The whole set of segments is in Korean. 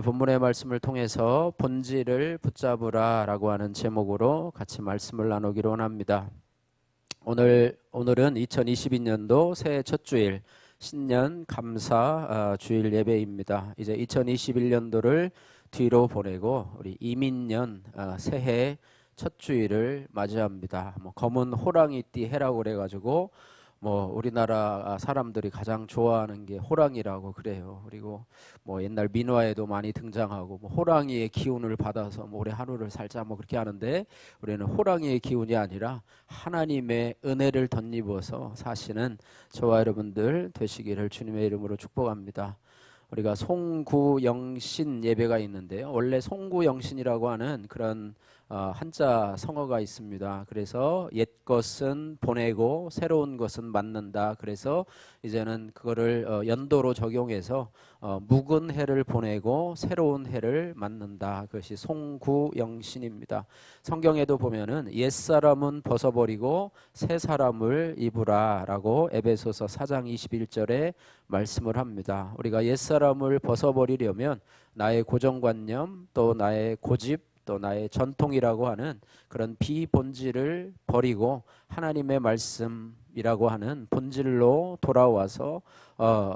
오늘 본문의 말씀을 통해서 본질을 붙잡으라 라고 하는 제목으로 같이 말씀을 나누기로 원합니다. 오늘은 2022년도 새해 첫 주일 신년 감사 주일 예배입니다. 이제 2021년도를 뒤로 보내고 우리 이민년 새해 첫 주일을 맞이합니다. 검은 호랑이띠 해라고 그래가지고 우리나라 사람들이 가장 좋아하는 게 호랑이라고 그래요. 그리고 옛날 민화에도 많이 등장하고 호랑이의 기운을 받아서 올해 하루를 살자 그렇게 하는데, 우리는 호랑이의 기운이 아니라 하나님의 은혜를 덧입어서 사시는 저와 여러분들 되시기를 주님의 이름으로 축복합니다. 우리가 송구영신 예배가 있는데요, 원래 송구영신이라고 하는 그런 한자 성어가 있습니다. 그래서 옛 것은 보내고 새로운 것은 맞는다. 그래서 이제는 그거를 연도로 적용해서 묵은 해를 보내고 새로운 해를 맞는다. 그것이 송구영신입니다. 성경에도 보면은 옛사람은 벗어버리고 새 사람을 입으라 라고 에베소서 4장 21절에 말씀을 합니다. 우리가 옛사람을 벗어버리려면 나의 고정관념, 또 나의 고집, 또 나의 전통이라고 하는 그런 비본질을 버리고 하나님의 말씀이라고 하는 본질로 돌아와서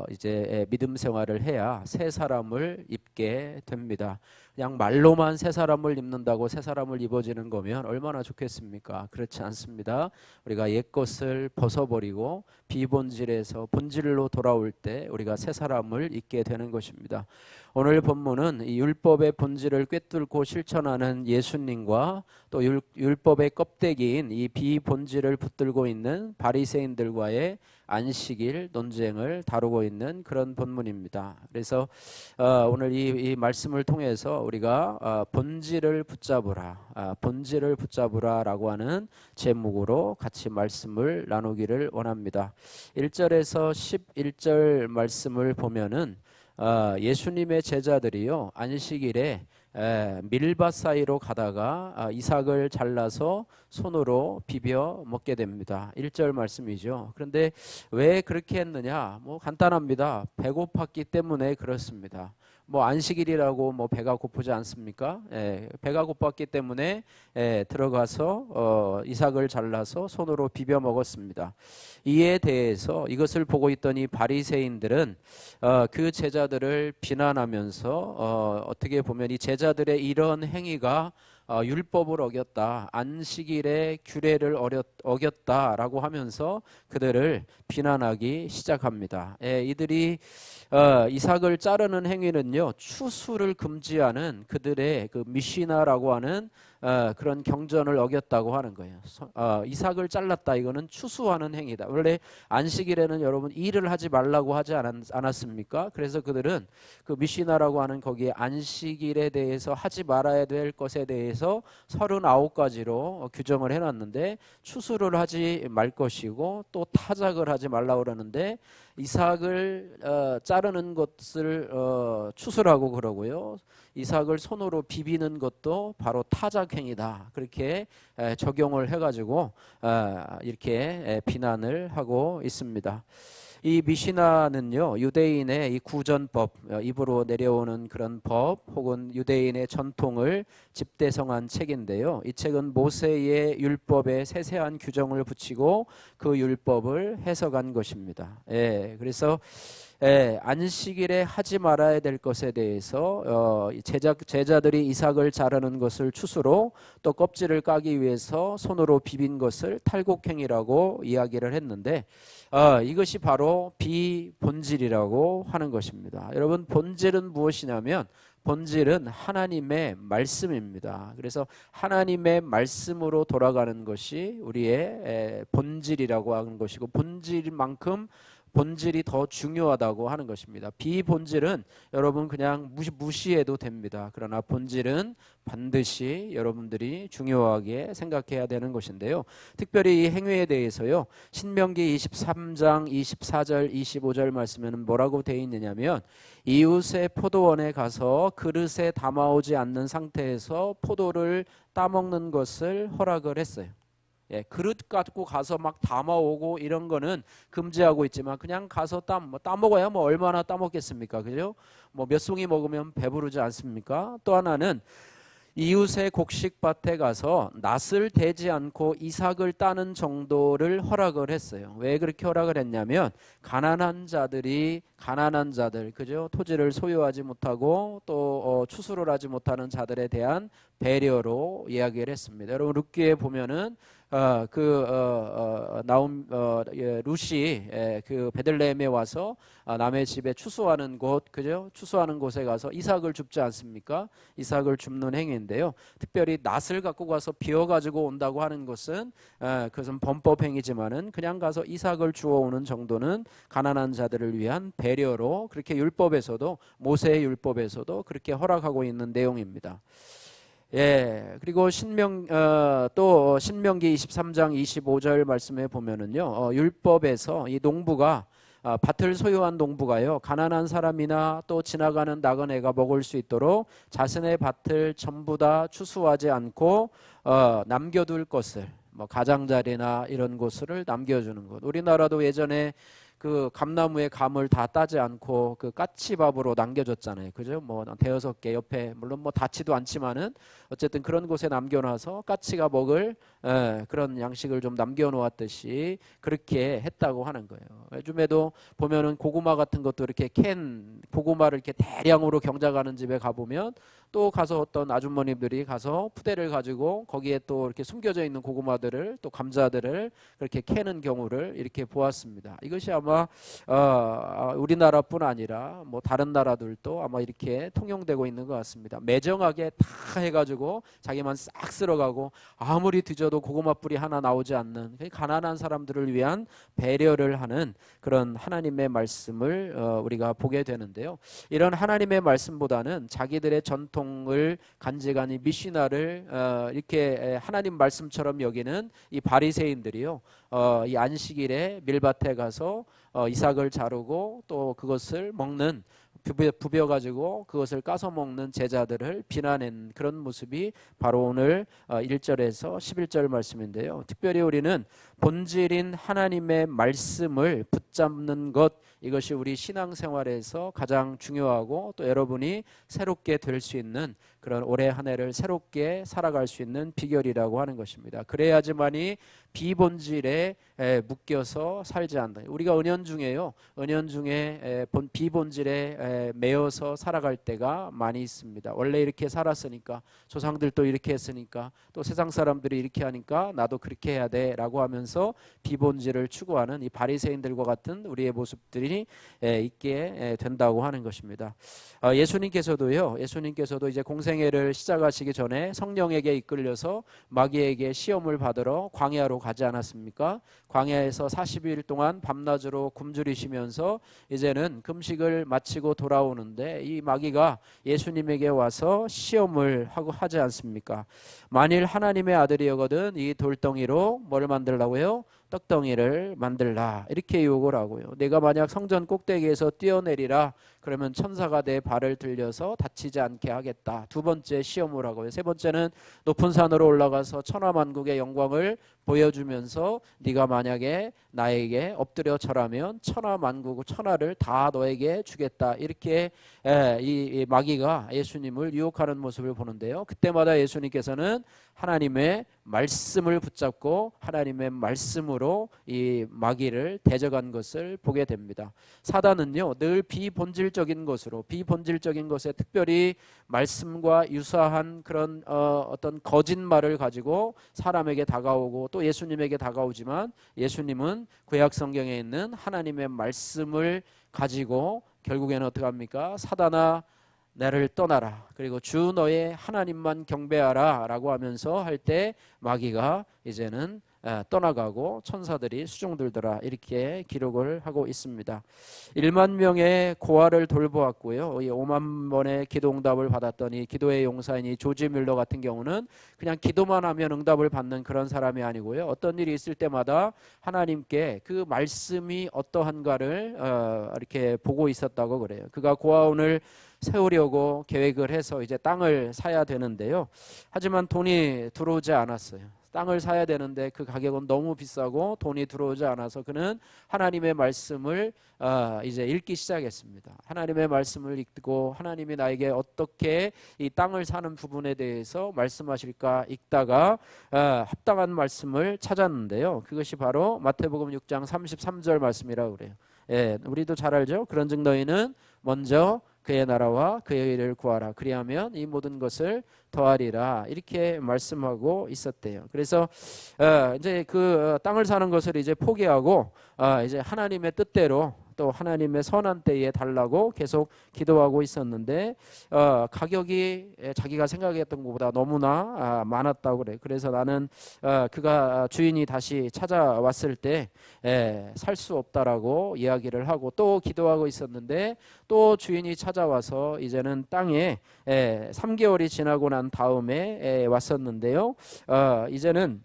이제 믿음 생활을 해야 새 사람을 입게 됩니다. 그냥 말로만 새 사람을 입는다고 새 사람을 입어지는 거면 얼마나 좋겠습니까? 그렇지 않습니다. 우리가 옛 것을 벗어버리고 비본질에서 본질로 돌아올 때 우리가 새 사람을 입게 되는 것입니다. 오늘 본문은 이 율법의 본질을 꿰뚫고 실천하는 예수님과 또 율법의 껍데기인 이 비본질을 붙들고 있는 바리새인들과의 안식일 논쟁을 다루고 있는 그런 본문입니다. 그래서 오늘 이 말씀을 통해서 우리가 본질을 붙잡으라, 본질을 붙잡으라라고 하는 제목으로 같이 말씀을 나누기를 원합니다. 1절에서 11절 말씀을 보면은 예수님의 제자들이요, 안식일에 밀밭 사이로 가다가 이삭을 잘라서 손으로 비벼 먹게 됩니다. 1절 말씀이죠. 그런데 왜 그렇게 했느냐? 간단합니다. 배고팠기 때문에 그렇습니다. 안식일이라고 배가 고프지 않습니까? 배가 고팠기 때문에 들어가서 이삭을 잘라서 손으로 비벼 먹었습니다. 이에 대해서 이것을 보고 있던 이 바리새인들은 그 제자들을 비난하면서 어떻게 보면 이 제자들의 이런 행위가 율법을 어겼다, 안식일의 규례를 어겼다라고 하면서 그들을 비난하기 시작합니다. 이들이 이삭을 자르는 행위는요, 추수를 금지하는 그들의 그 미시나라고 하는 그런 경전을 어겼다고 하는 거예요. 이삭을 잘랐다, 이거는 추수하는 행위다. 원래 안식일에는 여러분 일을 하지 말라고 하지 않았습니까? 그래서 그들은 그 미시나라고 하는 거기에 안식일에 대해서 하지 말아야 될 것에 대해서 39가지로 규정을 해놨는데, 추수를 하지 말 것이고 또 타작을 하지 말라고 그러는데, 이삭을 자르는 것을 추수라고 그러고요, 이삭을 손으로 비비는 것도 바로 타작행위다, 그렇게 적용을 해가지고 이렇게 비난을 하고 있습니다. 이 미시나는요, 유대인의 이 구전법, 입으로 내려오는 그런 법 혹은 유대인의 전통을 집대성한 책인데요, 이 책은 모세의 율법에 세세한 규정을 붙이고 그 율법을 해석한 것입니다. 그래서 안식일에 하지 말아야 될 것에 대해서 제자들이 이삭을 자르는 것을 추수로, 또 껍질을 까기 위해서 손으로 비빈 것을 탈곡행위라고 이야기를 했는데, 이것이 바로 비본질이라고 하는 것입니다. 여러분, 본질은 무엇이냐면 본질은 하나님의 말씀입니다. 그래서 하나님의 말씀으로 돌아가는 것이 우리의 본질이라고 하는 것이고, 본질만큼 본질이 더 중요하다고 하는 것입니다. 비본질은 여러분 그냥 무시해도 됩니다. 그러나 본질은 반드시 여러분들이 중요하게 생각해야 되는 것인데요, 특별히 이 행위에 대해서요, 신명기 23장 24절 25절 말씀에는 뭐라고 되어 있느냐면, 이웃의 포도원에 가서 그릇에 담아오지 않는 상태에서 포도를 따먹는 것을 허락을 했어요. 예, 그릇 갖고 가서 막 담아오고 이런 거는 금지하고 있지만 그냥 가서 따먹어야 뭐 얼마나 따먹겠습니까? 그죠? 뭐 몇 송이 먹으면 배부르지 않습니까? 또 하나는 이웃의 곡식밭에 가서 낫을 대지 않고 이삭을 따는 정도를 허락을 했어요. 왜 그렇게 허락을 했냐면 가난한 자들 그죠? 토지를 소유하지 못하고 또 추수를 하지 못하는 자들에 대한 배려로 이야기를 했습니다. 여러분 룻기에 보면은 룻이 그 베들레헴에 와서 남의 집에 추수하는 곳, 그죠? 추수하는 곳에 가서 이삭을 줍지 않습니까? 이삭을 줍는 행위인데요. 특별히 낫을 갖고 가서 비워 가지고 온다고 하는 것은 그것은 범법 행위지만은 그냥 가서 이삭을 주워 오는 정도는 가난한 자들을 위한 배려로 그렇게 율법에서도 모세의 율법에서도 그렇게 허락하고 있는 내용입니다. 예, 그리고 또 신명기 23장 25절 말씀에 보면은요, 율법에서 이 농부가 밭을 소유한 농부가요, 가난한 사람이나 또 지나가는 나그네가 먹을 수 있도록 자신의 밭을 전부 다 추수하지 않고 남겨둘 것을, 뭐 가장자리나 이런 곳을 남겨주는 것. 우리나라도 예전에 그 감나무의 감을 다 따지 않고 그 까치밥으로 남겨줬잖아요. 그죠? 뭐 대여섯 개 옆에 물론 뭐 닿지도 않지만은 어쨌든 그런 곳에 남겨놔서 까치가 먹을 그런 양식을 좀 남겨놓았듯이 그렇게 했다고 하는 거예요. 요즘에도 보면은 고구마 같은 것도 이렇게 캔 고구마를 이렇게 대량으로 경작하는 집에 가보면 또 가서 어떤 아주머님들이 가서 푸대를 가지고 거기에 또 이렇게 숨겨져 있는 고구마들을 또 감자들을 그렇게 캐는 경우를 이렇게 보았습니다. 이것이 아마 우리나라뿐 아니라 뭐 다른 나라들도 아마 이렇게 통용되고 있는 것 같습니다. 매정하게 다 해가지고 자기만 싹 쓸어가고 아무리 뒤져도 고구마 뿌리 하나 나오지 않는 가난한 사람들을 위한 배려를 하는 그런 하나님의 말씀을 우리가 보게 되는데요. 이런 하나님의 말씀보다는 자기들의 전통을 간직한 이 미시나를 이렇게 하나님 말씀처럼 여기는 이 바리새인들이요, 이 안식일에 밀밭에 가서 이삭을 자르고 또 그것을 먹는 부벼가지고 그것을 까서 먹는 제자들을 비난한 그런 모습이 바로 오늘 1절에서 11절 말씀인데요. 특별히 우리는 본질인 하나님의 말씀을 붙잡는 것, 이것이 우리 신앙생활에서 가장 중요하고 또 여러분이 새롭게 될 수 있는 그런 올해 한 해를 새롭게 살아갈 수 있는 비결이라고 하는 것입니다. 그래야지만이 비본질에 묶여서 살지 않는다. 우리가 은연중에요, 비본질에 매여서 살아갈 때가 많이 있습니다. 원래 이렇게 살았으니까, 조상들도 이렇게 했으니까, 또 세상 사람들이 이렇게 하니까 나도 그렇게 해야 돼라고 하면서 비본질을 추구하는 이 바리새인들과 같은 우리의 모습들이 있게 된다고 하는 것입니다. 예수님께서도 이제 공생애를 시작하시기 전에 성령에게 이끌려서 마귀에게 시험을 받으러 광야로 가지 않았습니까? 광야에서 40일 동안 밤낮으로 굶주리시면서 이제는 금식을 마치고 돌아오는데 이 마귀가 예수님에게 와서 시험을 하지 않습니까? 만일 하나님의 아들이거든 이 돌덩이로 뭘 만들라고요? 떡덩이를 만들라, 이렇게 유혹을 하고요. 내가 만약 성전 꼭대기에서 뛰어내리라 그러면 천사가 내 발을 들려서 다치지 않게 하겠다. 두 번째 시험을 하고요. 세 번째는 높은 산으로 올라가서 천하만국의 영광을 보여주면서 네가 만약에 나에게 엎드려 절하면 천하를 다 너에게 주겠다. 이렇게 이 마귀가 예수님을 유혹하는 모습을 보는데요. 그때마다 예수님께서는 하나님의 말씀을 붙잡고 하나님의 말씀으로 이 마귀를 대적한 것을 보게 됩니다. 사단은요, 늘 비본질적인 것에 특별히 말씀과 유사한 그런 어떤 거짓말을 가지고 사람에게 다가오고 또 예수님에게 다가오지만, 예수님은 구약 성경에 있는 하나님의 말씀을 가지고 결국에는 어떻게 합니까? 사단아 나를 떠나라, 그리고 주 너의 하나님만 경배하라 라고 하면서 할 때 마귀가 이제는 떠나가고 천사들이 수종들더라, 이렇게 기록을 하고 있습니다. 1만 명의 고아를 돌보았고요. 5만 번의 기도응답을 받았던 이 기도의 용사인 이 조지 뮬러 같은 경우는 그냥 기도만 하면 응답을 받는 그런 사람이 아니고요. 어떤 일이 있을 때마다 하나님께 그 말씀이 어떠한가를 이렇게 보고 있었다고 그래요. 그가 고아원을 세우려고 계획을 해서 이제 땅을 사야 되는데요. 하지만 돈이 들어오지 않았어요. 땅을 사야 되는데 그 가격은 너무 비싸고 돈이 들어오지 않아서 그는 하나님의 말씀을 이제 읽기 시작했습니다. 하나님의 말씀을 읽고 하나님이 나에게 어떻게 이 땅을 사는 부분에 대해서 말씀하실까 읽다가 합당한 말씀을 찾았는데요. 그것이 바로 마태복음 6장 33절 말씀이라고 그래요. 예, 우리도 잘 알죠. 그런즉 너희는 먼저 그의 나라와 그의 의를 구하라. 그리하면 이 모든 것을 더하리라. 이렇게 말씀하고 있었대요. 그래서 이제 그 땅을 사는 것을 이제 포기하고 이제 하나님의 뜻대로 또 하나님의 선한 때에 달라고 계속 기도하고 있었는데 가격이 자기가 생각했던 것보다 너무나 많았다고 그래. 그래서 나는 그가 주인이 다시 찾아왔을 때 살 수 없다라고 이야기를 하고 또 기도하고 있었는데 또 주인이 찾아와서 이제는 땅에 3개월이 지나고 난 다음에 왔었는데요. 이제는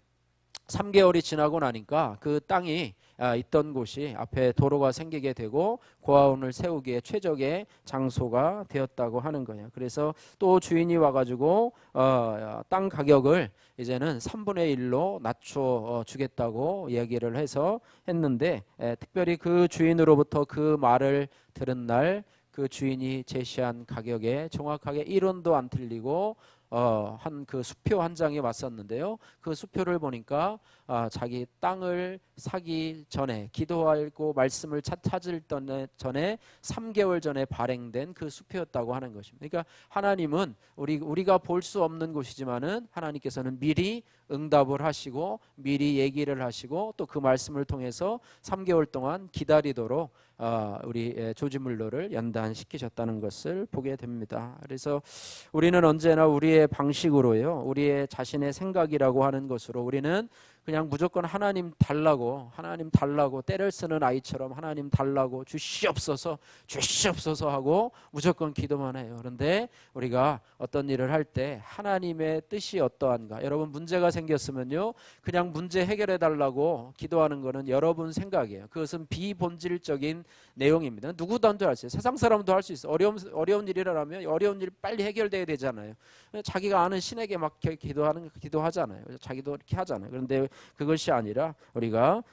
3개월이 지나고 나니까 그 땅이 있던 곳이 앞에 도로가 생기게 되고 고아원을 세우기에 최적의 장소가 되었다고 하는 거예요. 그래서 또 주인이 와가지고 땅 가격을 이제는 3분의 1로 낮춰 주겠다고 이야기를 해서 했는데 특별히 그 주인으로부터 그 말을 들은 날 그 주인이 제시한 가격에 정확하게 1원도 안 틀리고 한 그 수표 한 장이 왔었는데요. 그 수표를 보니까 자기 땅을 사기 전에 기도하고 말씀을 찾을 전에 3개월 전에 발행된 그 수표였다고 하는 것입니다. 그러니까 하나님은 우리가 볼 수 없는 곳이지만은 하나님께서는 미리 응답을 하시고 미리 얘기를 하시고 또 그 말씀을 통해서 3개월 동안 기다리도록 우리 조지 물러를 연단시키셨다는 것을 보게 됩니다. 그래서 우리는 언제나 우리의 방식으로요, 우리의 자신의 생각이라고 하는 것으로 우리는 그냥 무조건 하나님 달라고 때를 쓰는 아이처럼 하나님 달라고 주시옵소서 하고 무조건 기도만 해요. 그런데 우리가 어떤 일을 할 때 하나님의 뜻이 어떠한가, 여러분 문제가 생겼으면요 그냥 문제 해결해 달라고 기도하는 것은 여러분 생각이에요. 그것은 비본질적인 내용입니다. 누구도 할 수 있어요. 세상 사람도 할 수 있어요. 어려운 일이라면 어려운 일 빨리 해결돼야 되잖아요. 자기가 아는 신에게 막 기도하잖아요. 자기도 이렇게 하잖아요. 그런데 그것이 아니라 우리가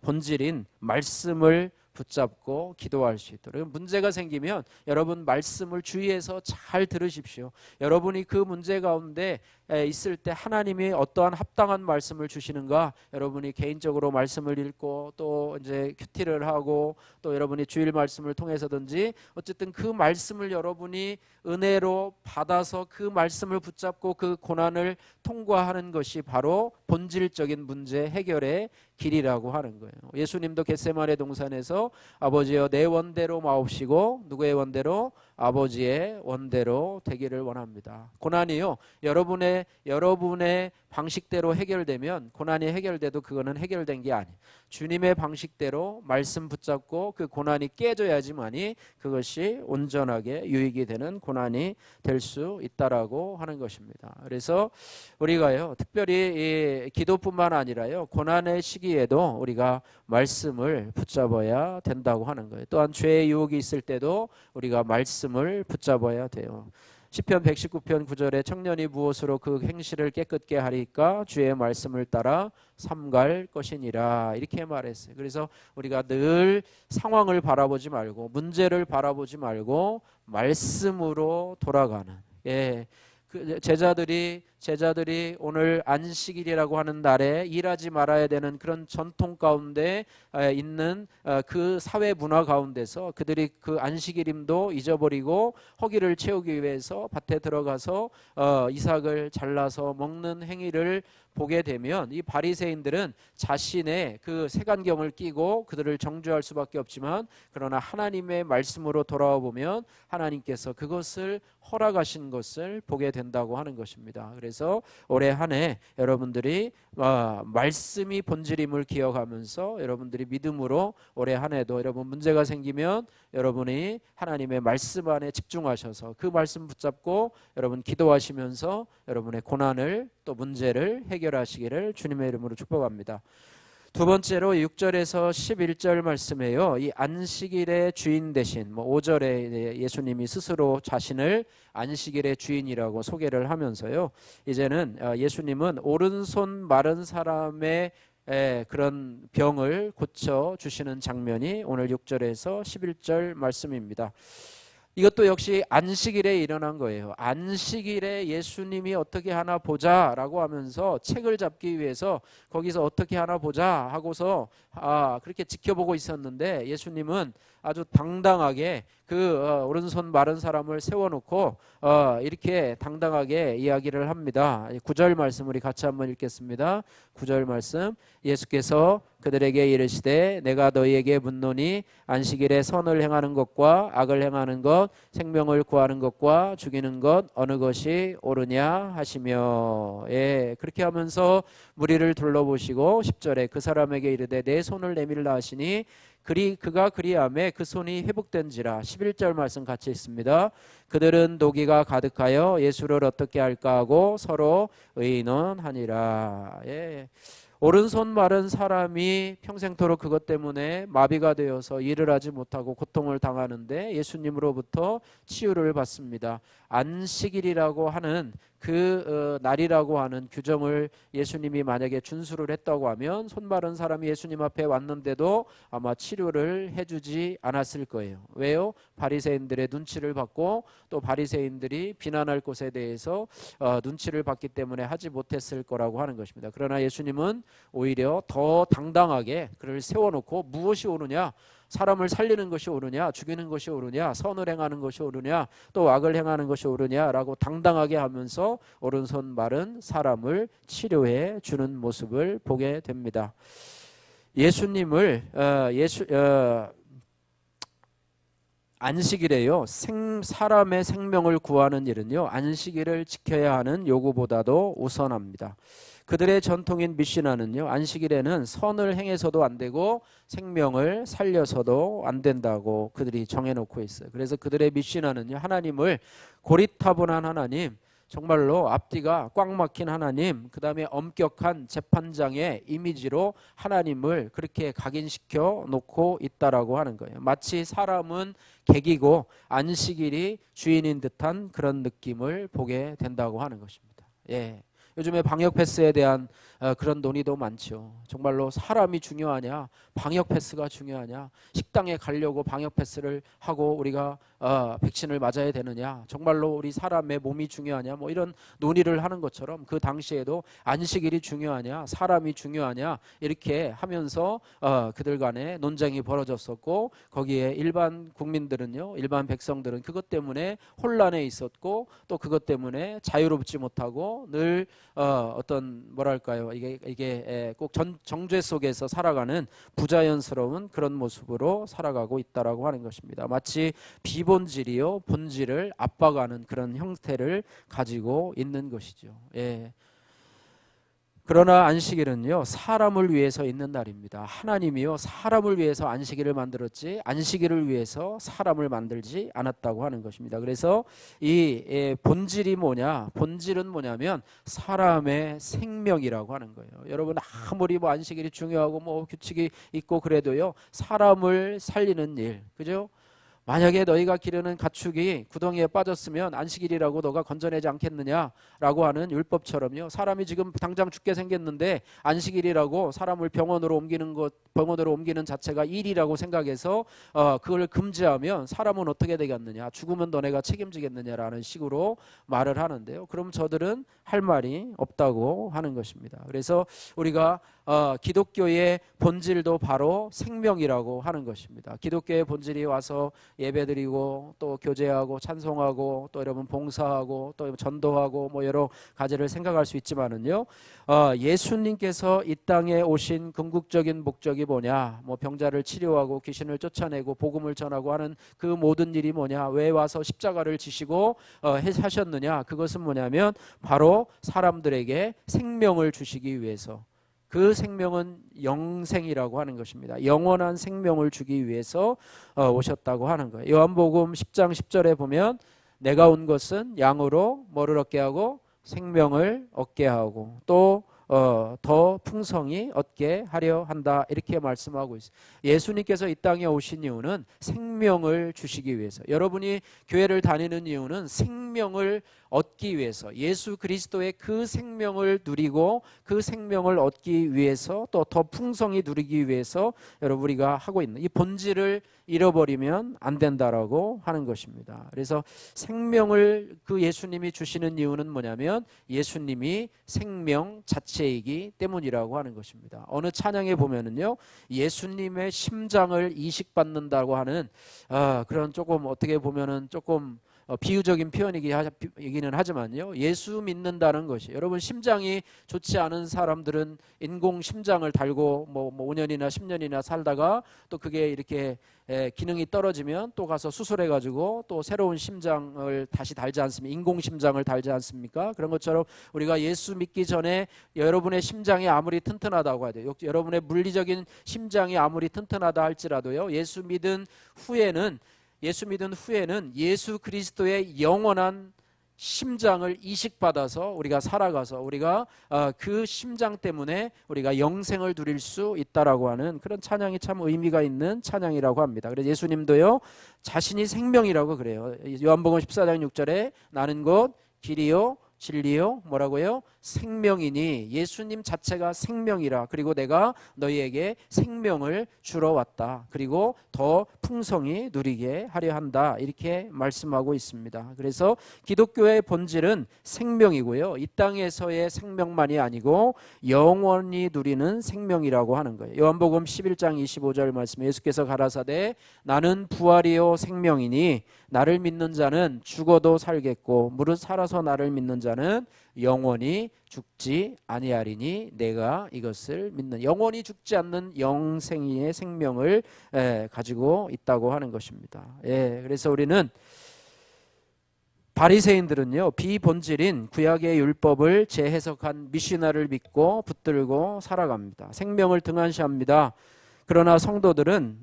본질인 말씀을 붙잡고 기도할 수 있도록. 문제가 생기면 여러분 말씀을 주의해서 잘 들으십시오. 여러분이 그 문제 가운데 있을 때 하나님이 어떠한 합당한 말씀을 주시는가, 여러분이 개인적으로 말씀을 읽고 또 이제 큐티를 하고 또 여러분이 주일 말씀을 통해서든지 어쨌든 그 말씀을 여러분이 은혜로 받아서 그 말씀을 붙잡고 그 고난을 통과하는 것이 바로 본질적인 문제 해결의 길이라고 하는 거예요. 예수님도 겟세마네 동산에서 아버지여 내 원대로 마옵시고 누구의 원대로? 아버지의 원대로 되기를 원합니다. 고난이요 여러분의 방식대로 해결되면 고난이 해결돼도 그거는 해결된 게 아니에요. 주님의 방식대로 말씀 붙잡고 그 고난이 깨져야지만이 그것이 온전하게 유익이 되는 고난이 될 수 있다라고 하는 것입니다. 그래서 우리가요 특별히 이 기도뿐만 아니라요 고난의 시기에도 우리가 말씀을 붙잡아야 된다고 하는 거예요. 또한 죄의 유혹이 있을 때도 우리가 말씀을 붙잡아야 돼요. 시편 119편 9절에 청년이 무엇으로 그 행실을 깨끗게 하리까 주의 말씀을 따라 삼갈 것이니라, 이렇게 말했어요. 그래서 우리가 늘 상황을 바라보지 말고 문제를 바라보지 말고 말씀으로 돌아가는, 그 제자들이 오늘 안식일이라고 하는 날에 일하지 말아야 되는 그런 전통 가운데 있는 그 사회 문화 가운데서 그들이 그 안식일임도 잊어버리고 허기를 채우기 위해서 밭에 들어가서 이삭을 잘라서 먹는 행위를 보게 되면 이 바리새인들은 자신의 그 색안경을 끼고 그들을 정죄할 수밖에 없지만, 그러나 하나님의 말씀으로 돌아와 보면 하나님께서 그것을 허락하신 것을 보게 된다고 하는 것입니다. 그래서 올해 한 해 여러분들이 말씀이 본질임을 기억하면서 여러분들이 믿음으로 올해 한 해도 여러분 문제가 생기면 여러분이 하나님의 말씀 안에 집중하셔서 그 말씀 붙잡고 여러분 기도하시면서 여러분의 고난을 또 문제를 해결하시기를 주님의 이름으로 축복합니다. 두 번째로 6절에서 11절 말씀에요. 이 안식일의 주인 대신 5절에 예수님이 스스로 자신을 안식일의 주인이라고 소개를 하면서요. 이제는 예수님은 오른손 마른 사람의 그런 병을 고쳐 주시는 장면이 오늘 6절에서 11절 말씀입니다. 이것도 역시 안식일에 일어난 거예요. 안식일에 예수님이 어떻게 하나 보자라고 하면서 책을 잡기 위해서 거기서 어떻게 하나 보자 하고서 그렇게 지켜보고 있었는데 예수님은 아주 당당하게 그 오른손 마른 사람을 세워놓고 이렇게 당당하게 이야기를 합니다. 9절 말씀 우리 같이 한번 읽겠습니다. 9절 말씀, 예수께서 그들에게 이르시되 내가 너희에게 묻노니 안식일에 선을 행하는 것과 악을 행하는 것, 생명을 구하는 것과 죽이는 것 어느 것이 옳으냐 하시며, 그렇게 하면서 무리를 둘러보시고 10절에 그 사람에게 이르되 내 손을 내밀라 하시니 그가 그리하매 그 손이 회복된지라. 11절 말씀 같이 있습니다. 그들은 노기가 가득하여 예수를 어떻게 할까 하고 서로 의논하니라. 오른손 마른 사람이 평생토록 그것 때문에 마비가 되어서 일을 하지 못하고 고통을 당하는데 예수님으로부터 치유를 받습니다. 안식일이라고 하는 그 날이라고 하는 규정을 예수님이 만약에 준수를 했다고 하면 손 마른 사람이 예수님 앞에 왔는데도 아마 치료를 해주지 않았을 거예요. 왜요? 바리새인들의 눈치를 받고 또 바리새인들이 비난할 것에 대해서 눈치를 받기 때문에 하지 못했을 거라고 하는 것입니다. 그러나 예수님은 오히려 더 당당하게 그를 세워놓고 무엇이 옳으냐, 사람을 살리는 것이 옳으냐, 죽이는 것이 옳으냐, 선을 행하는 것이 옳으냐, 또 악을 행하는 것이 옳으냐라고 당당하게 하면서 오른손 마른 사람을 치료해 주는 모습을 보게 됩니다. 예수님을 안식일에요, 사람의 생명을 구하는 일은요, 안식일을 지켜야 하는 요구보다도 우선합니다. 그들의 전통인 미시나는요, 안식일에는 선을 행해서도 안 되고 생명을 살려서도 안 된다고 그들이 정해놓고 있어요. 그래서 그들의 미시나는요, 하나님을 고리타분한 하나님, 정말로 앞뒤가 꽉 막힌 하나님, 그 다음에 엄격한 재판장의 이미지로 하나님을 그렇게 각인시켜 놓고 있다라고 하는 거예요. 마치 사람은 객이고 안식일이 주인인 듯한 그런 느낌을 보게 된다고 하는 것입니다. 요즘에 방역 패스에 대한 그런 논의도 많죠. 정말로 사람이 중요하냐, 방역 패스가 중요하냐, 식당에 가려고 방역 패스를 하고 우리가 백신을 맞아야 되느냐, 정말로 우리 사람의 몸이 중요하냐, 이런 논의를 하는 것처럼 그 당시에도 안식일이 중요하냐, 사람이 중요하냐, 이렇게 하면서 그들 간에 논쟁이 벌어졌었고, 거기에 일반 국민들은요, 일반 백성들은 그것 때문에 혼란에 있었고, 또 그것 때문에 자유롭지 못하고 늘 어떤 뭐랄까요, 이게 꼭 정죄 속에서 살아가는 부자연스러운 그런 모습으로 살아가고 있다라고 하는 것입니다. 마치 비본질이요 본질을 압박하는 그런 형태를 가지고 있는 것이죠. 그러나 안식일은요, 사람을 위해서 있는 날입니다. 하나님이요, 사람을 위해서 안식일을 만들었지 안식일을 위해서 사람을 만들지 않았다고 하는 것입니다. 그래서 이 본질이 뭐냐, 본질은 뭐냐면 사람의 생명이라고 하는 거예요. 여러분, 아무리 안식일이 중요하고 규칙이 있고 그래도요, 사람을 살리는 일, 그죠? 만약에 너희가 기르는 가축이 구덩이에 빠졌으면 안식일이라고 너가 건져내지 않겠느냐라고 하는 율법처럼요, 사람이 지금 당장 죽게 생겼는데 안식일이라고 사람을 병원으로 옮기는 자체가 일이라고 생각해서 그걸 금지하면 사람은 어떻게 되겠느냐, 죽으면 너네가 책임지겠느냐라는 식으로 말을 하는데요, 그럼 저들은 할 말이 없다고 하는 것입니다. 그래서 우리가 기독교의 본질도 바로 생명이라고 하는 것입니다. 기독교의 본질이 와서 예배드리고 또 교제하고 찬송하고 또 여러분 봉사하고 또 전도하고 여러 가지를 생각할 수 있지만은요, 예수님께서 이 땅에 오신 궁극적인 목적이 뭐냐, 병자를 치료하고 귀신을 쫓아내고 복음을 전하고 하는 그 모든 일이 뭐냐, 왜 와서 십자가를 지시고 하셨느냐, 그것은 뭐냐면 바로 사람들에게 생명을 주시기 위해서, 그 생명은 영생이라고 하는 것입니다. 영원한 생명을 주기 위해서 오셨다고 하는 거예요. 요한복음 10장 10절에 보면 내가 온 것은 양으로 뭐를 얻게 하고 생명을 얻게 하고, 또 더 풍성히 얻게 하려 한다 이렇게 말씀하고 있어요. 예수님께서 이 땅에 오신 이유는 생명을 주시기 위해서, 여러분이 교회를 다니는 이유는 생명을 얻기 위해서, 예수 그리스도의 그 생명을 누리고 그 생명을 얻기 위해서, 또 더 풍성히 누리기 위해서 여러분 우리가 하고 있는 이 본질을 잃어버리면 안 된다라고 하는 것입니다. 그래서 생명을 그 예수님이 주시는 이유는 뭐냐면 예수님이 생명 자체이기 때문이라고 하는 것입니다. 어느 찬양에 보면은요, 예수님의 심장을 이식받는다고 하는 그런 조금 어떻게 보면은 조금 비유적인 표현이기는 하지만요, 예수 믿는다는 것이, 여러분 심장이 좋지 않은 사람들은 인공 심장을 달고 뭐 5년이나 10년이나 살다가 또 그게 이렇게 기능이 떨어지면 또 가서 수술해 가지고 또 새로운 심장을 다시 달지 않습니까? 인공 심장을 달지 않습니까? 그런 것처럼 우리가 예수 믿기 전에 여러분의 심장이 아무리 튼튼하다고 해도, 여러분의 물리적인 심장이 아무리 튼튼하다 할지라도요, 예수 믿은 후에는 예수 그리스도의 영원한 심장을 이식받아서 우리가 살아가서 우리가 그 심장 때문에 우리가 영생을 누릴 수 있다라고 하는 그런 찬양이 참 의미가 있는 찬양이라고 합니다. 그래서 예수님도요, 자신이 생명이라고 그래요. 요한복음 14장 6절에 나는 곧 길이요 진리요 뭐라고요? 생명이니, 예수님 자체가 생명이라. 그리고 내가 너희에게 생명을 주러 왔다. 그리고 더 풍성히 누리게 하려 한다. 이렇게 말씀하고 있습니다. 그래서 기독교의 본질은 생명이고요, 이 땅에서의 생명만이 아니고 영원히 누리는 생명이라고 하는 거예요. 요한복음 11장 25절 말씀, 예수께서 가라사대 나는 부활이요 생명이니 나를 믿는 자는 죽어도 살겠고 무릇 살아서 나를 믿는 자는 영원히 죽지 아니하리니 내가 이것을 믿는, 영원히 죽지 않는 영생의 생명을 가지고 있다고 하는 것입니다. 그래서 우리는, 바리새인들은요, 비본질인 구약의 율법을 재해석한 미시나를 믿고 붙들고 살아갑니다. 생명을 등한시합니다. 그러나 성도들은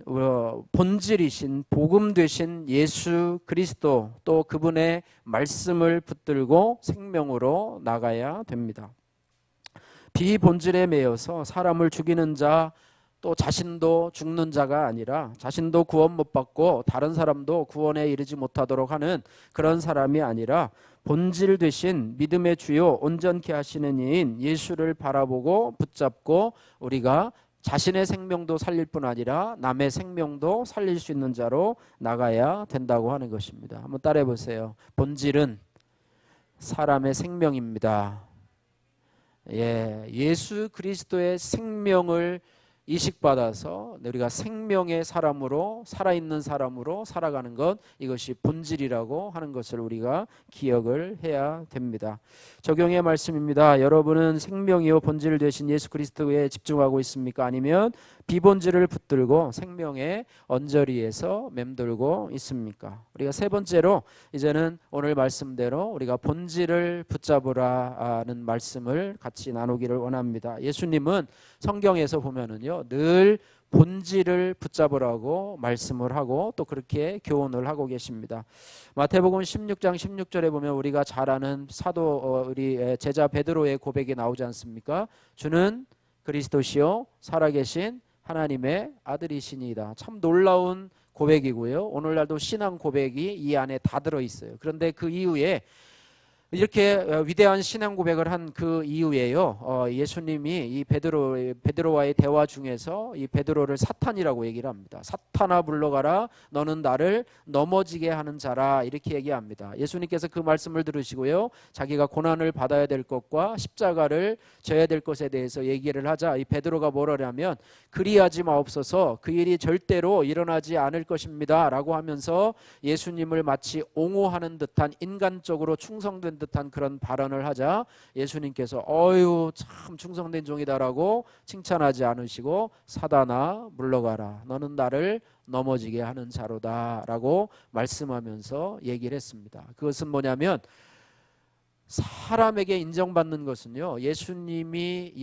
본질이신 복음 되신 예수 그리스도, 또 그분의 말씀을 붙들고 생명으로 나가야 됩니다. 비본질에 매여서 사람을 죽이는 자, 또 자신도 죽는 자가 아니라, 자신도 구원 못 받고 다른 사람도 구원에 이르지 못하도록 하는 그런 사람이 아니라, 본질 되신 믿음의 주요 온전케 하시는 이인 예수를 바라보고 붙잡고 우리가 자신의 생명도 살릴 뿐 아니라 남의 생명도 살릴 수 있는 자로 나가야 된다고 하는 것입니다. 한번 따라해 보세요. 본질은 사람의 생명입니다. 예수 그리스도의 생명을 이식받아서 우리가 생명의 사람으로, 살아있는 사람으로 살아가는 것, 이것이 본질이라고 하는 것을 우리가 기억을 해야 됩니다. 적용의 말씀입니다. 여러분은 생명이요 본질 되신 예수 그리스도에 집중하고 있습니까? 아니면 비본질을 붙들고 생명의 언저리에서 맴돌고 있습니까? 우리가 세 번째로, 이제는 오늘 말씀대로 우리가 본질을 붙잡으라는 말씀을 같이 나누기를 원합니다. 예수님은 성경에서 보면은요, 늘 본질을 붙잡으라고 말씀을 하고 또 그렇게 교훈을 하고 계십니다. 마태복음 16장 16절에 보면 우리가 잘 아는 사도 우리 제자 베드로의 고백이 나오지 않습니까? 주는 그리스도시요 살아계신 하나님의 아들이시니이다. 참 놀라운 고백이고요, 오늘날도 신앙 고백이 이 안에 다 들어있어요. 그런데 그 이후에, 이렇게 위대한 신앙 고백을 한 그 이후에요, 예수님이 이 베드로와의 대화 중에서 이 베드로를 사탄이라고 얘기를 합니다. 사탄아 물러가라, 너는 나를 넘어지게 하는 자라, 이렇게 얘기합니다. 예수님께서 그 말씀을 들으시고요, 자기가 고난을 받아야 될 것과 십자가를 져야 될 것에 대해서 얘기를 하자 이 베드로가 뭐라냐면, 그리하지 마옵소서, 그 일이 절대로 일어나지 않을 것입니다 라고 하면서 예수님을 마치 옹호하는 듯한, 인간적으로 충성된 듯한 그런 발언을 하자 예수님께서 어유 참 충성된 종이다라고 칭찬하지 않으시고, 사단아 물러가라, 너는 나를 넘어지게 하는 자로다 라고 말씀하면서 얘기를 했습니다. 그것은 뭐냐면, 사람에게 인정받는 것은요, 예수님의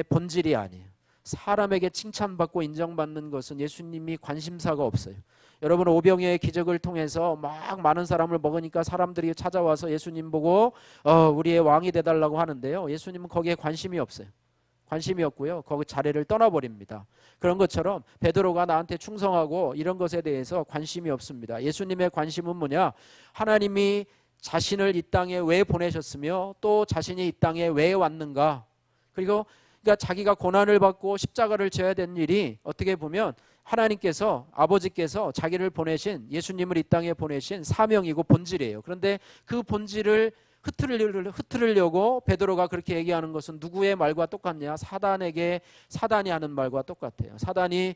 본질이 아니에요. 사람에게 칭찬받고 인정받는 것은 예수님이 관심사가 없어요. 여러분, 오병이어의 기적을 통해서 막 많은 사람을 먹으니까 사람들이 찾아와서 예수님 보고 우리의 왕이 되달라고 하는데요, 예수님은 거기에 관심이 없어요. 관심이 없고요, 거기 자리를 떠나버립니다. 그런 것처럼 베드로가 나한테 충성하고 이런 것에 대해서 관심이 없습니다. 예수님의 관심은 뭐냐? 하나님이 자신을 이 땅에 왜 보내셨으며 또 자신이 이 땅에 왜 왔는가. 그리고 그러니까 자기가 고난을 받고 십자가를 져야 되는 일이 어떻게 보면 하나님께서, 아버지께서 자기를 보내신, 예수님을 이 땅에 보내신 사명이고 본질이에요. 그런데 그 본질을 흐트르려고 베드로가 그렇게 얘기하는 것은 누구의 말과 똑같냐? 사단이 하는 말과 똑같아요. 사단이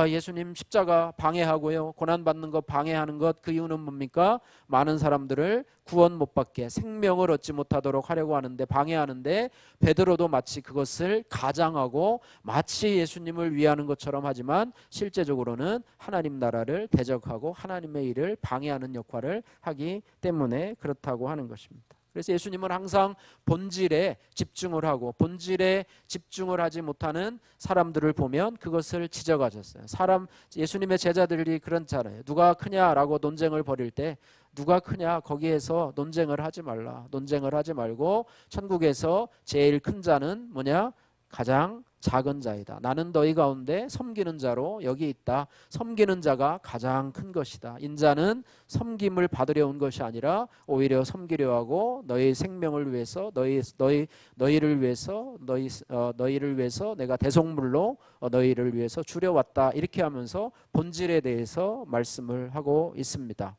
예수님 십자가 방해하고요, 고난받는 것 방해하는 것, 그 이유는 뭡니까? 많은 사람들을 구원 못 받게, 생명을 얻지 못하도록 하려고 하는데, 방해하는데, 베드로도 마치 그것을 가장하고 마치 예수님을 위하는 것처럼 하지만 실제적으로는 하나님 나라를 대적하고 하나님의 일을 방해하는 역할을 하기 때문에 그렇다고 하는 것입니다. 그래서 예수님은 항상 본질에 집중을 하고, 본질에 집중을 하지 못하는 사람들을 보면 그것을 지적하셨어요. 예수님의 제자들이 그렇잖아요. 누가 크냐라고 논쟁을 벌일 때, 누가 크냐, 거기에서 논쟁을 하지 말라. 논쟁을 하지 말고 천국에서 제일 큰 자는 뭐냐? 가장 작은 자이다. 나는 너희 가운데 섬기는 자로 여기 있다. 섬기는 자가 가장 큰 것이다. 인자는 섬김을 받으려 온 것이 아니라 오히려 섬기려 하고 너희 생명을 위해서, 너희를 위해서 내가 대속물로 너희를 위해서 주려 왔다. 이렇게 하면서 본질에 대해서 말씀을 하고 있습니다.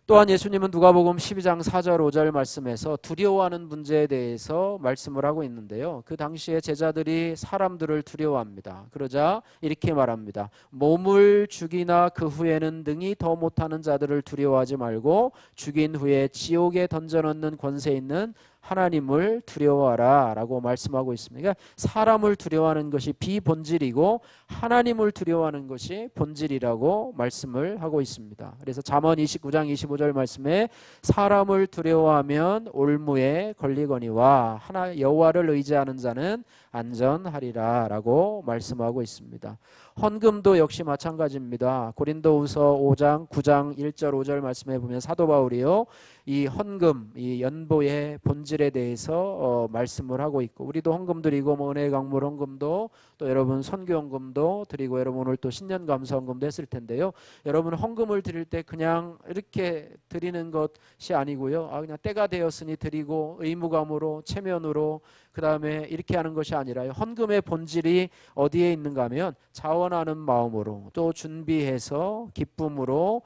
또한 예수님은 누가복음 12장 4절 5절 말씀에서 두려워하는 문제에 대해서 말씀을 하고 있는데요, 그 당시에 제자들이 사람들을 두려워합니다. 그러자 이렇게 말합니다. 몸을 죽이나 그 후에는 능히 더 못하는 자들을 두려워하지 말고 죽인 후에 지옥에 던져넣는 권세 있는 하나님을 두려워하라 라고 말씀하고 있습니다. 그러니까 사람을 두려워하는 것이 비본질이고 하나님을 두려워하는 것이 본질이라고 말씀을 하고 있습니다. 그래서 잠언 29장 25절 말씀에 사람을 두려워하면 올무에 걸리거니와 여호와를 의지하는 자는 안전하리라 라고 말씀하고 있습니다. 헌금도 역시 마찬가지입니다. 고린도후서 5장 9장 1절 5절 말씀해 보면 사도 바울이요, 이 헌금, 이 연보의 본질에 대해서 말씀을 하고 있고, 우리도 헌금 드리고 뭐 은혜의 강물 헌금도, 또 여러분 선교 헌금도 드리고, 여러분 오늘 또 신년 감사 헌금도 했을 텐데요, 여러분 헌금을 드릴 때 그냥 이렇게 드리는 것이 아니고요, 그냥 때가 되었으니 드리고 의무감으로 체면으로 그 다음에 이렇게 하는 것이 아니라, 헌금의 본질이 어디에 있는가 하면 자원하는 마음으로 또 준비해서 기쁨으로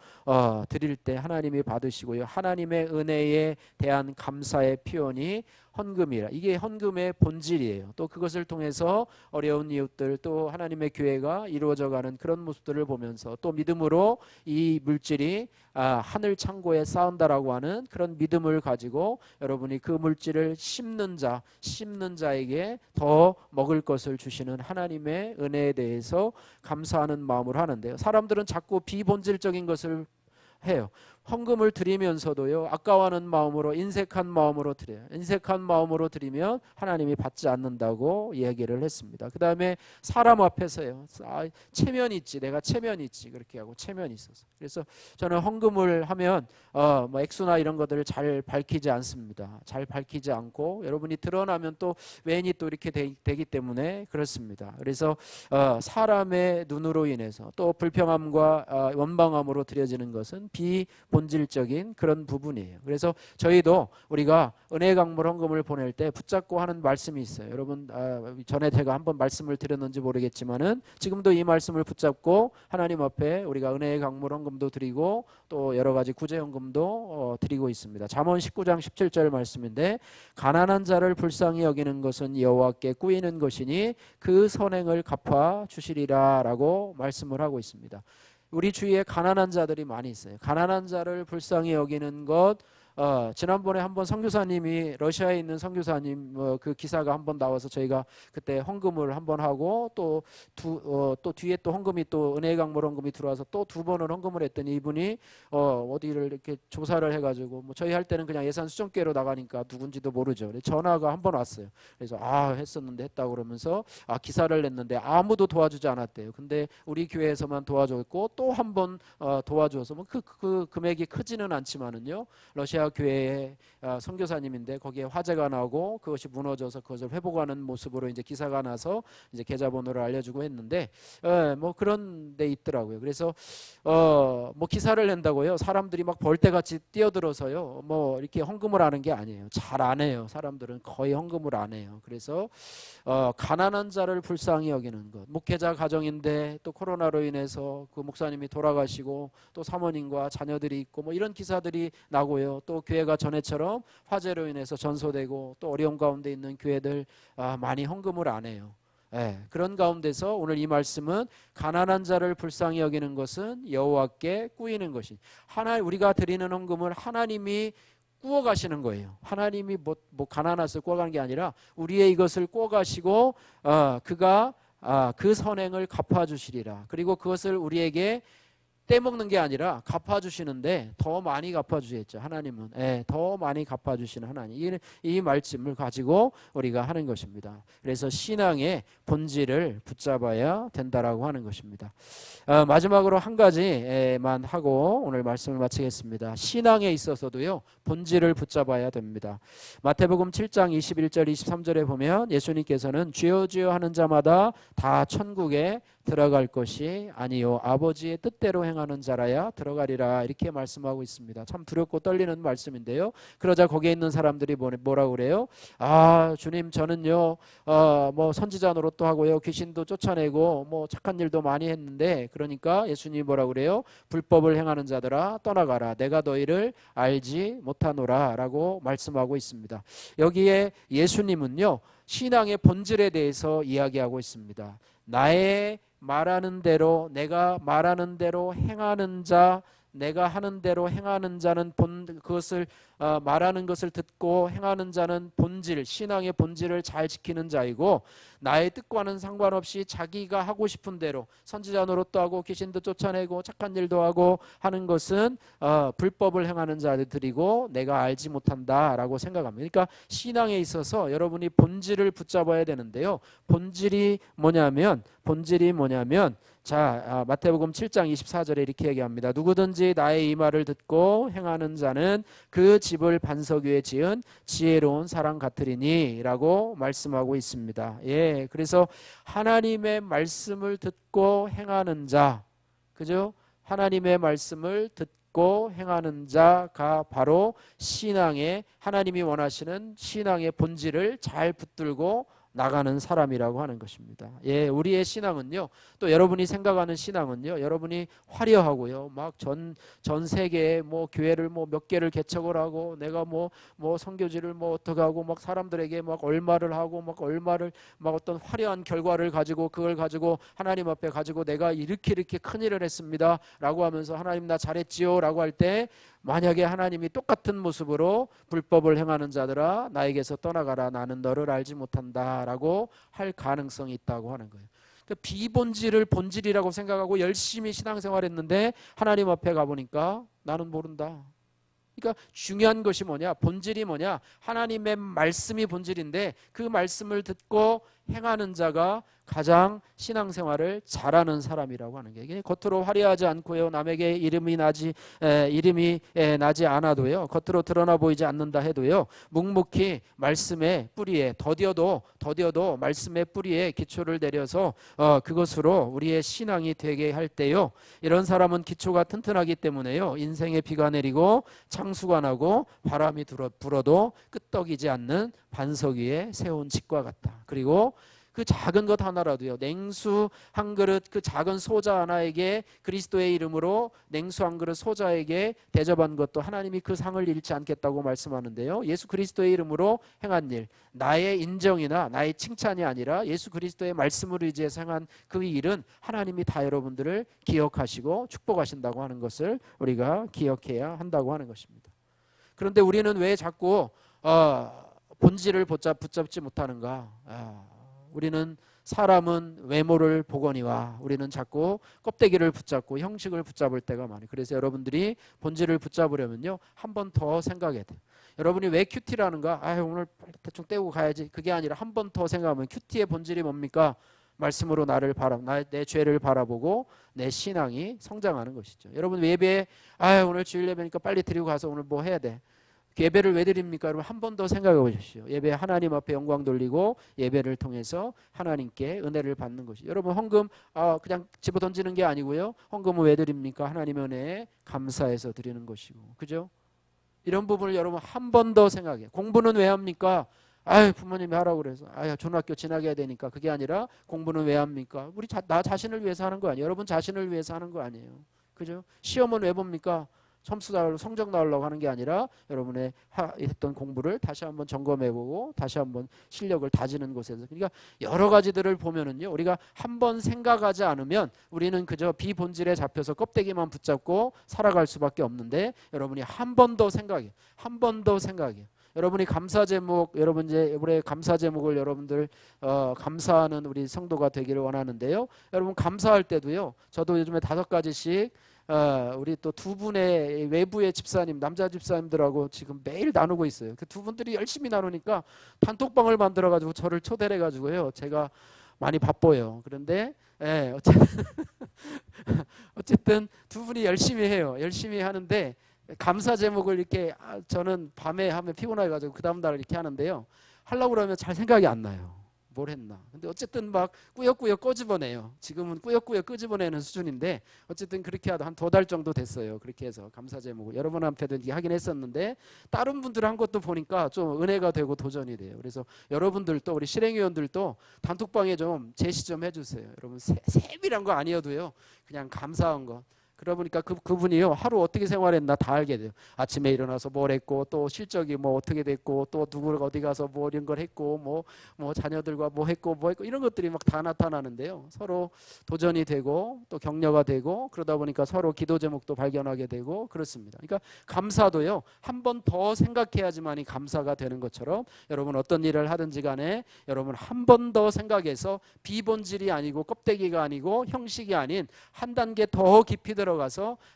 드릴 때 하나님이 받으시고요, 하나님의 은혜에 대한 감사의 표현이 헌금이라, 이게 헌금의 본질이에요. 또 그것을 통해서 어려운 이웃들, 또 하나님의 교회가 이루어져가는 그런 모습들을 보면서 또 믿음으로 이 물질이 하늘 창고에 쌓은다라고 하는 그런 믿음을 가지고 여러분이 그 물질을 심는 자에게 더 먹을 것을 주시는 하나님의 은혜에 대해서 감사하는 마음으로 하는데요, 사람들은 자꾸 비본질적인 것을 해요. 헌금을 드리면서도요, 아까워하는 마음으로, 인색한 마음으로 드려요. 인색한 마음으로 드리면 하나님이 받지 않는다고 얘기를 했습니다. 그 다음에 사람 앞에서요, 체면이 있지, 내가 체면이 있지, 그렇게 하고 체면이 있어서. 그래서 저는 헌금을 하면 뭐 액수나 이런 것들을 잘 밝히지 않습니다. 잘 밝히지 않고, 여러분이 드러나면 또 괜히 또 이렇게 되기 때문에 그렇습니다. 그래서 사람의 눈으로 인해서 또 불평함과 원망함으로 드려지는 것은 비본질적인 그런 부분이에요. 그래서 저희도 우리가 은혜 강물 헌금을 보낼 때 붙잡고 하는 말씀이 있어요. 여러분, 전에 제가 한번 말씀을 드렸는지 모르겠지만은 지금도 이 말씀을 붙잡고 하나님 앞에 우리가 은혜의 강물 헌금도 드리고 또 여러 가지 구제 헌금도 드리고 있습니다. 잠언 19장 17절 말씀인데, 가난한 자를 불쌍히 여기는 것은 여호와께 꾸이는 것이니 그 선행을 갚아 주시리라라고 말씀을 하고 있습니다. 우리 주위에 가난한 자들이 많이 있어요. 가난한 자를 불쌍히 여기는 것, 지난번에 한번 선교사님이 러시아에 있는 선교사님 그 기사가 한번 나와서 저희가 그때 헌금을 한번 하고 또 뒤에 또 헌금이 또 은혜의 강물 헌금이 들어와서 또 두 번을 헌금을 했더니 이분이 어디를 이렇게 조사를 해가지고 뭐 저희 할 때는 그냥 예산 수정계로 나가니까 누군지도 모르죠. 전화가 한번 왔어요. 그래서 했었는데 했다고 그러면서 기사를 냈는데 아무도 도와주지 않았대요. 근데 우리 교회에서만 도와줬고 또 한 번 도와줘서 뭐 그 금액이 크지는 않지만은요. 러시아 교회의 선교사님인데 거기에 화재가 나고 그것이 무너져서 그것을 회복하는 모습으로 이제 기사가 나서 이제 계좌번호를 알려주고 했는데 뭐 그런 데 있더라고요. 그래서 뭐 기사를 낸다고요. 사람들이 막 벌떼같이 뛰어들어서요. 뭐 이렇게 헌금을 하는 게 아니에요. 잘 안 해요. 사람들은 거의 헌금을 안 해요. 그래서 가난한 자를 불쌍히 여기는 것. 목회자 가정인데 또 코로나로 인해서 그 목사님이 돌아가시고 또 사모님과 자녀들이 있고 뭐 이런 기사들이 나고요. 또 교회가 전에처럼 화재로 인해서 전소되고 또 어려움 가운데 있는 교회들 많이 헌금을 안 해요. 그런 가운데서 오늘 이 말씀은 가난한 자를 불쌍히 여기는 것은 여호와께 꾸이는 것이 우리가 드리는 헌금을 하나님이 꾸어 가시는 거예요. 하나님이 뭐 가난해서 꾸어 가는 게 아니라 우리의 이것을 꾸어 가시고 그가 그 선행을 갚아 주시리라. 그리고 그것을 우리에게 떼먹는 게 아니라 갚아주시는데 더 많이 갚아주시겠죠. 하나님은 더 많이 갚아주시는 하나님. 이 말씀을 가지고 우리가 하는 것입니다. 그래서 신앙의 본질을 붙잡아야 된다라고 하는 것입니다. 마지막으로 한 가지만 하고 오늘 말씀을 마치겠습니다. 신앙에 있어서도요 본질을 붙잡아야 됩니다. 마태복음 7장 21절 23절에 보면 예수님께서는 주여 주여 하는 자마다 다 천국에 들어갈 것이 아니요 아버지의 뜻대로 행하는 자라야 들어가리라 이렇게 말씀하고 있습니다. 참 두렵고 떨리는 말씀인데요. 그러자 거기에 있는 사람들이 뭐라고 그래요? 주님 저는요 뭐 선지자 노릇도 하고요 귀신도 쫓아내고 뭐 착한 일도 많이 했는데 그러니까 예수님이 뭐라고 그래요? 불법을 행하는 자들아 떠나가라 내가 너희를 알지 못하노라 라고 말씀하고 있습니다. 여기에 예수님은요 신앙의 본질에 대해서 이야기하고 있습니다. 나의 말하는 대로 내가 말하는 대로 행하는 자 내가 하는 대로 행하는 자는 그것을 말하는 것을 듣고 행하는 자는 본질 신앙의 본질을 잘 지키는 자이고 나의 뜻과는 상관없이 자기가 하고 싶은 대로 선지자 노릇도 하고 귀신도 쫓아내고 착한 일도 하고 하는 것은 불법을 행하는 자들이고 내가 알지 못한다라고 생각합니다. 그러니까 신앙에 있어서 여러분이 본질을 붙잡아야 되는데요. 본질이 뭐냐면 자 마태복음 7장 24절에 이렇게 얘기합니다. 누구든지 나의 이 말을 듣고 행하는 자는 그 집을 반석 위에 지은 지혜로운 사람 같으리니 라고 말씀하고 있습니다. 그래서 하나님의 말씀을 듣고 행하는 자 그죠? 하나님의 말씀을 듣고 행하는 자가 바로 신앙의 하나님이 원하시는 신앙의 본질을 잘 붙들고 나가는 사람이라고 하는 것입니다. 우리의 신앙은요. 또 여러분이 생각하는 신앙은요. 여러분이 화려하고요. 막 전 세계에 뭐 교회를 뭐 몇 개를 개척을 하고 내가 뭐 선교지를 뭐 어떻게 하고 막 사람들에게 막 얼마를 하고 막 얼마를 막 어떤 화려한 결과를 가지고 그걸 가지고 하나님 앞에 가지고 내가 이렇게 큰 일을 했습니다라고 하면서 하나님 나 잘했지요라고 할 때 만약에 하나님이 똑같은 모습으로 불법을 행하는 자들아 나에게서 떠나가라 나는 너를 알지 못한다 라고 할 가능성이 있다고 하는 거예요. 그러니까 비본질을 본질이라고 생각하고 열심히 신앙생활했는데 하나님 앞에 가보니까 나는 모른다. 그러니까 중요한 것이 뭐냐? 본질이 뭐냐? 하나님의 말씀이 본질인데 그 말씀을 듣고 행하는 자가 가장 신앙생활을 잘하는 사람이라고 하는 게 겉으로 화려하지 않고요. 남에게 이름이 나지 않아도요. 겉으로 드러나 보이지 않는다 해도요. 묵묵히 말씀의 뿌리에 더뎌도 말씀의 뿌리에 기초를 내려서 그것으로 우리의 신앙이 되게 할 때요. 이런 사람은 기초가 튼튼하기 때문에요. 인생에 비가 내리고 창수가 나고 바람이 불어도 끄떡이지 않는 반석 위에 세운 집과 같다. 그리고 그 작은 것 하나라도요. 냉수 한 그릇 그 작은 소자 하나에게 그리스도의 이름으로 냉수 한 그릇 소자에게 대접한 것도 하나님이 그 상을 잃지 않겠다고 말씀하는데요. 예수 그리스도의 이름으로 행한 일 나의 인정이나 나의 칭찬이 아니라 예수 그리스도의 말씀을 의지해서 행한 그 일은 하나님이 다 여러분들을 기억하시고 축복하신다고 하는 것을 우리가 기억해야 한다고 하는 것입니다. 그런데 우리는 왜 자꾸 본질을 붙잡지 못하는가? 우리는 사람은 외모를 보거니와 우리는 자꾸 껍데기를 붙잡고 형식을 붙잡을 때가 많아요. 그래서 여러분들이 본질을 붙잡으려면요, 한 번 더 생각해야 돼요. 여러분이 왜 큐티라는가? 오늘 대충 떼고 가야지. 그게 아니라 한 번 더 생각하면 큐티의 본질이 뭡니까? 말씀으로 내 죄를 바라보고 내 신앙이 성장하는 것이죠. 여러분 예배에 오늘 주일 예배니까 빨리 드리고 가서 오늘 뭐 해야 돼? 예배를 왜 드립니까? 여러분 한 번 더 생각해 보십시오. 예배 하나님 앞에 영광 돌리고 예배를 통해서 하나님께 은혜를 받는 것이. 여러분 헌금 그냥 집어 던지는 게 아니고요. 헌금은 왜 드립니까? 하나님의 은혜에 감사해서 드리는 것이고, 그죠? 이런 부분을 여러분 한 번 더 생각해. 공부는 왜 합니까? 부모님이 하라고 그래서 초등학교 지나게 되니까. 그게 아니라 공부는 왜 합니까? 나 자신을 위해서 하는 거 아니에요. 여러분 자신을 위해서 하는 거 아니에요. 그죠? 시험은 왜 봅니까? 점수 나오려고 성적 나오려고 하는 게 아니라 여러분의 했던 공부를 다시 한번 점검해보고 다시 한번 실력을 다지는 곳에서. 그러니까 여러 가지들을 보면은요, 우리가 한번 생각하지 않으면 우리는 그저 비본질에 잡혀서 껍데기만 붙잡고 살아갈 수밖에 없는데, 여러분이 한 번 더 생각해, 한 번 더 생각해. 여러분이 감사 제목, 여러분 이제 올해 감사 제목을 여러분들 감사하는 우리 성도가 되기를 원하는데요. 여러분 감사할 때도요, 저도 요즘에 5가지씩 우리 또 2분의 외부의 집사님, 남자 집사님들하고 지금 매일 나누고 있어요. 그 2분들이 열심히 나누니까 단톡방을 만들어가지고 저를 초대를 해가지고요, 제가 많이 바빠요. 그런데 어쨌든 2분이 열심히 해요. 열심히 하는데 감사 제목을 이렇게 저는 밤에 하면 피곤해가지고 그 다음 날 이렇게 하는데요, 하려고 그러면 잘 생각이 안 나요. 뭘 했나. 근데 어쨌든 막 꾸역꾸역 끄집어내요. 지금은 꾸역꾸역 끄집어내는 수준인데 어쨌든 그렇게 하다 한 2달 정도 됐어요. 그렇게 해서 감사 제목을 여러분한테도 이렇게 하긴 했었는데, 다른 분들 한 것도 보니까 좀 은혜가 되고 도전이 돼요. 그래서 여러분들도, 우리 실행위원들도 단톡방에 좀 제시 좀 해주세요. 여러분 세밀한 거 아니어도요, 그냥 감사한 거. 그러다 보니까 그분이요, 하루 어떻게 생활했나 다 알게 돼요. 아침에 일어나서 뭘 했고, 또 실적이 뭐 어떻게 됐고, 또 누구를 어디 가서 뭐 이런 걸 했고, 뭐 자녀들과 뭐 했고 이런 것들이 막 다 나타나는데요. 서로 도전이 되고 또 격려가 되고, 그러다 보니까 서로 기도 제목도 발견하게 되고 그렇습니다. 그러니까 감사도요, 한 번 더 생각해야지만이 감사가 되는 것처럼, 여러분 어떤 일을 하든지 간에 여러분 한 번 더 생각해서 비본질이 아니고 껍데기가 아니고 형식이 아닌 한 단계 더 깊이 들어가서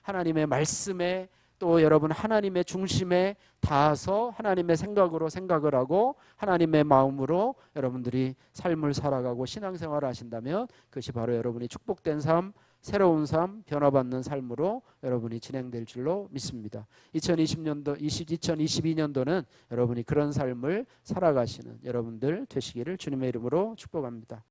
하나님의 말씀에, 또 여러분 하나님의 중심에 닿아서 하나님의 생각으로 생각을 하고 하나님의 마음으로 여러분들이 삶을 살아가고 신앙생활을 하신다면, 그것이 바로 여러분이 축복된 삶, 새로운 삶, 변화받는 삶으로 여러분이 진행될 줄로 믿습니다. 2022년도는 여러분이 그런 삶을 살아가시는 여러분들 되시기를 주님의 이름으로 축복합니다.